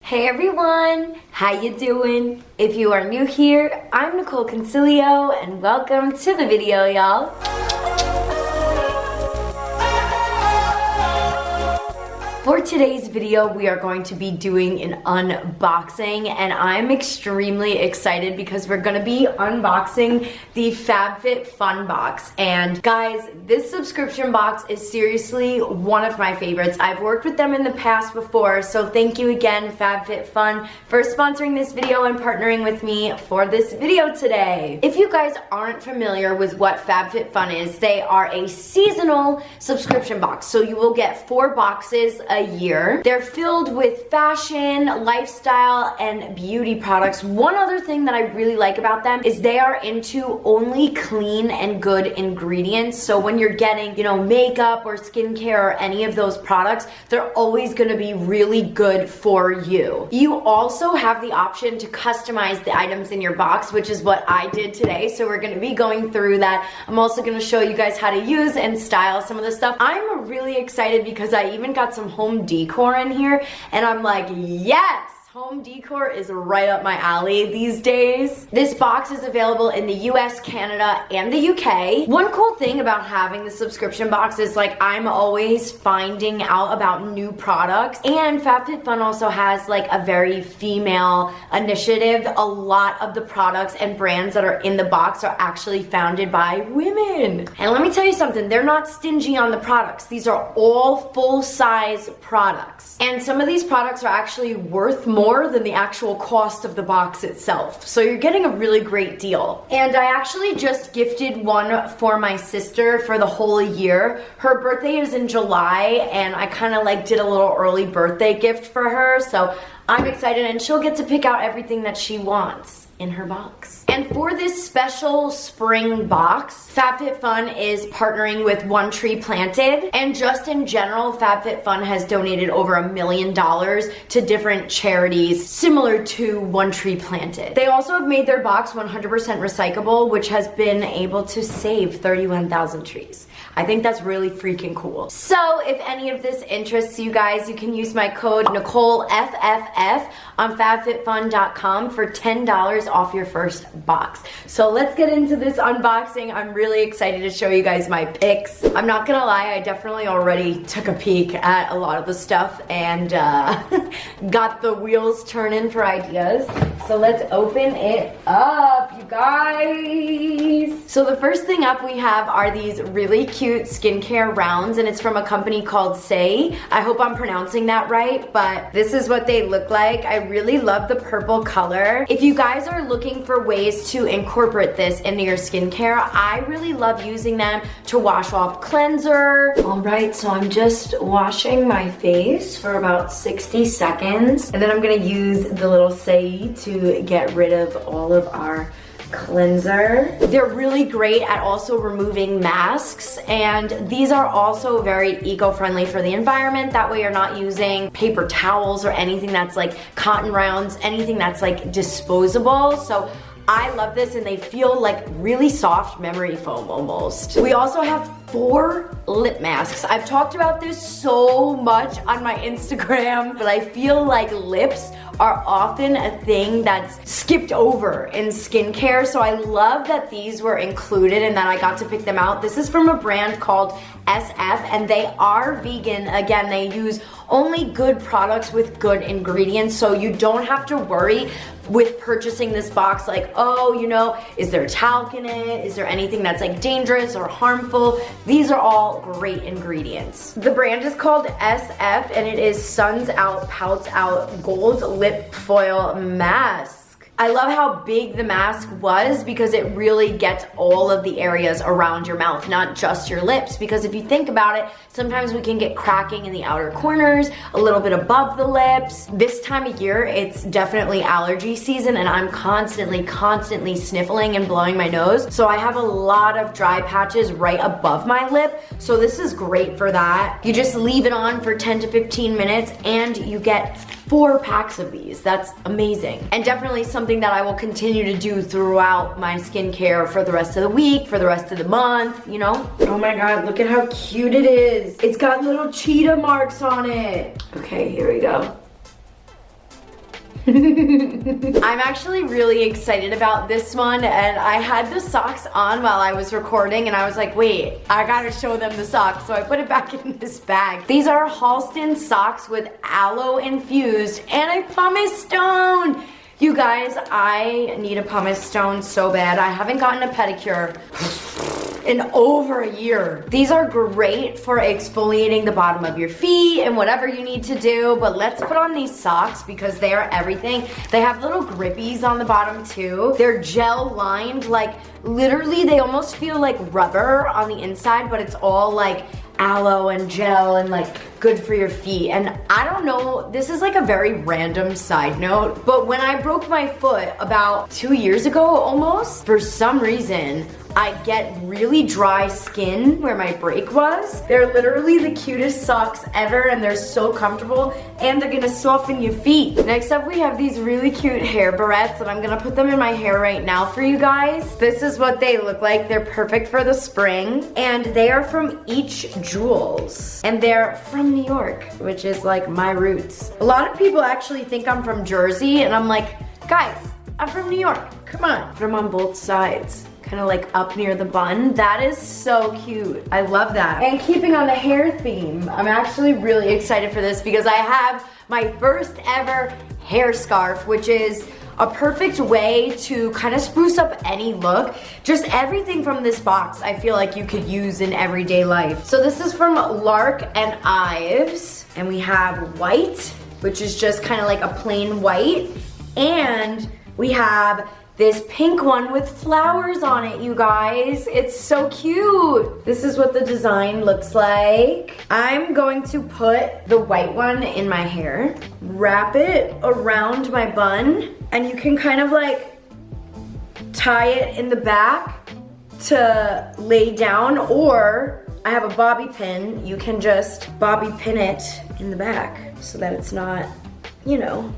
Hey everyone, how you doing? If you are new here, I'm Nicol Concilio and welcome to the video, y'all. For today's video, we are going to be doing an unboxing and I'm extremely excited because we're gonna be unboxing the FabFitFun box. And guys, this subscription box is seriously one of my favorites. I've worked with them in the past before, so thank you again, FabFitFun, for sponsoring this video and partnering with me for this video today. If you guys aren't familiar with what FabFitFun is, they are a seasonal subscription box. So you will get 4 boxes a year. They're filled with fashion, lifestyle, and beauty products. One other thing that I really like about them is they are into only clean and good ingredients. So when you're getting, makeup or skincare or any of those products, they're always gonna be really good for you. You also have the option to customize the items in your box, which is what I did today. So we're gonna be going through that. I'm also gonna show you guys how to use and style some of the stuff. I'm really excited because I even got some home decor in here and I'm like, yes! Home decor is right up my alley these days. This box is available in the US, Canada, and the UK. One cool thing about having the subscription box is I'm always finding out about new products, and FabFitFun also has a very female initiative. A lot of the products and brands that are in the box are actually founded by women. And let me tell you something, they're not stingy on the products. These are all full-size products. And some of these products are actually worth more than the actual cost of the box itself. So you're getting a really great deal. And I actually just gifted one for my sister for the whole year. Her birthday is in July and I kind of did a little early birthday gift for her. So I'm excited and she'll get to pick out everything that she wants in her box. And for this special spring box, FabFitFun is partnering with One Tree Planted, and just in general, FabFitFun has donated over $1 million to different charities similar to One Tree Planted. They also have made their box 100% recyclable, which has been able to save 31,000 trees. I think that's really freaking cool. So if any of this interests you guys, you can use my code NicolFFF on FabFitFun.com for $10 off your first box. So let's get into this unboxing. I'm really excited to show you guys my picks. I'm not gonna lie, I definitely already took a peek at a lot of the stuff and got the wheels turning for ideas. So let's open it up, you guys. So the first thing up we have are these really cute skincare rounds, and it's from a company called Say. I hope I'm pronouncing that right, but this is what they look like. I really love the purple color. If you guys are looking for ways to incorporate this into your skincare, I really love using them to wash off cleanser. All right, so I'm just washing my face for about 60 seconds, and then I'm gonna use the little Say to get rid of all of our cleanser. They're really great at also removing masks, and these are also very eco-friendly for the environment. That way you're not using paper towels or anything that's cotton rounds, anything that's disposable. So I love this, and they feel like really soft memory foam almost. We also have 4 lip masks. I've talked about this so much on my Instagram, but I feel like lips are often a thing that's skipped over in skincare. So I love that these were included and that I got to pick them out. This is from a brand called SF, and they are vegan. Again, they use only good products with good ingredients, so you don't have to worry with purchasing this box is there talc in it? Is there anything that's dangerous or harmful? These are all great ingredients. The brand is called SF, and it is Suns Out, Pouts Out Gold Lip Foil Mask. I love how big the mask was because it really gets all of the areas around your mouth, not just your lips. Because if you think about it, sometimes we can get cracking in the outer corners, a little bit above the lips. This time of year, it's definitely allergy season, and I'm constantly sniffling and blowing my nose. So I have a lot of dry patches right above my lip. So this is great for that. You just leave it on for 10 to 15 minutes and you get 4 packs of these. That's amazing. And definitely something that I will continue to do throughout my skincare for the rest of the week, for the rest of the month, Oh my God, look at how cute it is. It's got little cheetah marks on it. Okay, here we go. I'm actually really excited about this one, and I had the socks on while I was recording, and I was like, wait, I gotta show them the socks, so I put it back in this bag. These are Halston socks with aloe infused and a pumice stone. You guys, I need a pumice stone so bad. I haven't gotten a pedicure in over a year. These are great for exfoliating the bottom of your feet and whatever you need to do, but let's put on these socks because they are everything. They have little grippies on the bottom too. They're gel lined, like literally they almost feel like rubber on the inside, but it's all like aloe and gel and like good for your feet. And I don't know, this is like a very random side note, but when I broke my foot about 2 years ago almost, for some reason, I get really dry skin where my break was. They're literally the cutest socks ever, and they're so comfortable, and they're gonna soften your feet. Next up, we have these really cute hair barrettes, and I'm gonna put them in my hair right now for you guys. This is what they look like. They're perfect for the spring, and they are from Each Jewels, and they're from New York, which is like my roots. A lot of people actually think I'm from Jersey, and I'm like, guys, I'm from New York, come on. Put them on both sides, kind of like up near the bun. That is so cute. I love that. And keeping on the hair theme, I'm actually really excited for this because I have my first ever hair scarf, which is a perfect way to kind of spruce up any look. Just everything from this box I feel like you could use in everyday life. So this is from Lark and Ives, and we have white, which is just kind of like a plain white, and we have this pink one with flowers on it, you guys. It's so cute. This is what the design looks like. I'm going to put the white one in my hair, wrap it around my bun, and you can kind of like tie it in the back to lay down, or I have a bobby pin. You can just bobby pin it in the back so that it's not, you know,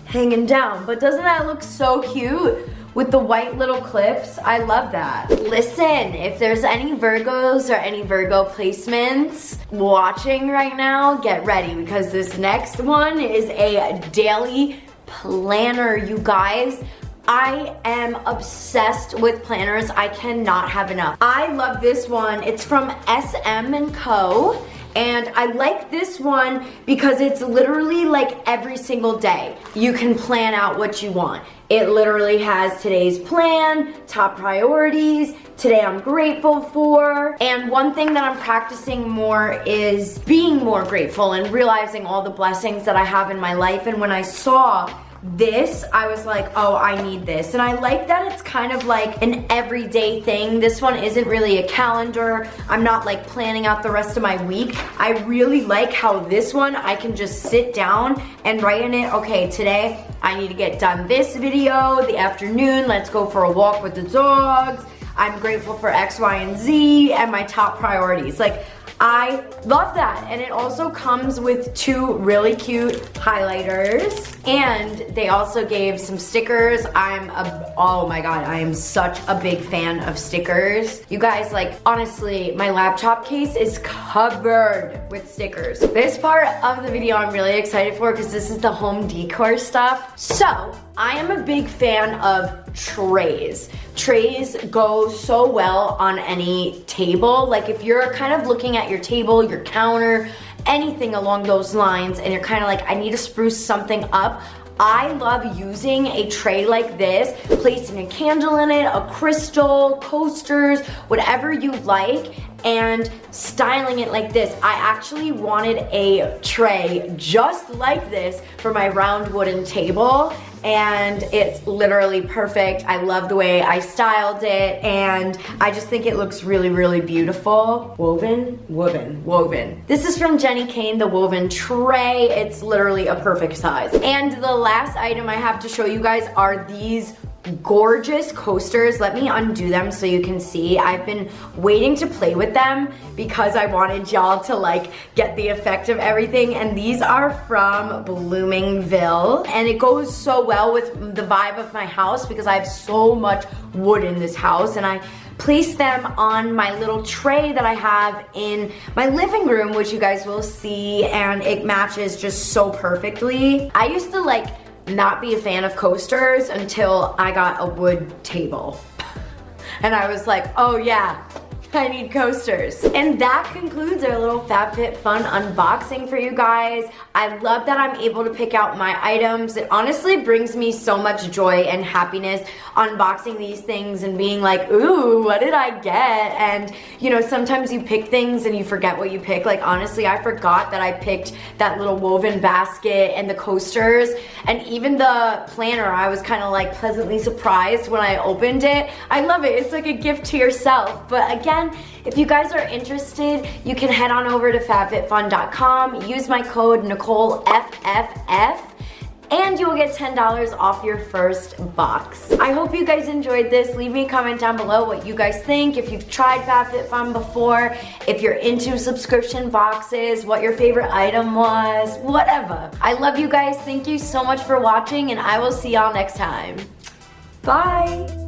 hanging down. But doesn't that look so cute with the white little clips? I love that. Listen, if there's any Virgos or any Virgo placements watching right now, get ready because this next one is a daily planner, you guys. I am obsessed with planners. I cannot have enough. I love this one. It's from SM & Co. And I like this one because it's literally like every single day. You can plan out what you want. It literally has today's plan, top priorities, today I'm grateful for. And one thing that I'm practicing more is being more grateful and realizing all the blessings that I have in my life. And when I saw this, I was like, oh, I need this. And I like that it's kind of like an everyday thing. This one isn't really a calendar. I'm not like planning out the rest of my week. I really like how this one, I can just sit down and write in it, okay, today I need to get done this video, the afternoon, let's go for a walk with the dogs. I'm grateful for X, Y, and Z, and my top priorities. Like, I love that. And it also comes with 2 really cute highlighters, and they also gave some stickers. Oh my god, I am such a big fan of stickers. You guys, like, honestly, my laptop case is covered with stickers. This part of the video I'm really excited for because this is the home decor stuff. So, I am a big fan of trays. Trays go so well on any table. Like if you're kind of looking at your table, your counter, anything along those lines, and you're kind of like, I need to spruce something up, I love using a tray like this, placing a candle in it, a crystal, coasters, whatever you like, and styling it like this. I actually wanted a tray just like this for my round wooden table, and it's literally perfect. I love the way I styled it, and I just think it looks really, really beautiful. Woven. This is from Jenny Kane, the woven tray. It's literally a perfect size. And the last item I have to show you guys are these gorgeous coasters. Let me undo them so you can see. I've been waiting to play with them because I wanted y'all to like get the effect of everything, and these are from Bloomingville, and it goes so well with the vibe of my house because I have so much wood in this house, and I place them on my little tray that I have in my living room, which you guys will see, and it matches just so perfectly. I used to like not be a fan of coasters until I got a wood table. And I was like, oh yeah, I need coasters. And that concludes our little FabFitFun unboxing for you guys. I love that I'm able to pick out my items. It honestly brings me so much joy and happiness unboxing these things and being like, ooh, what did I get? And you know, sometimes you pick things and you forget what you pick. Like honestly, I forgot that I picked that little woven basket and the coasters and even the planner. I was kind of like pleasantly surprised when I opened it. I love it. It's like a gift to yourself. But again, if you guys are interested, you can head on over to fabfitfun.com, use my code NicoleFFF, and you will get $10 off your first box. I hope you guys enjoyed this. Leave me a comment down below what you guys think, if you've tried FabFitFun before, if you're into subscription boxes, what your favorite item was, whatever. I love you guys. Thank you so much for watching, and I will see y'all next time. Bye!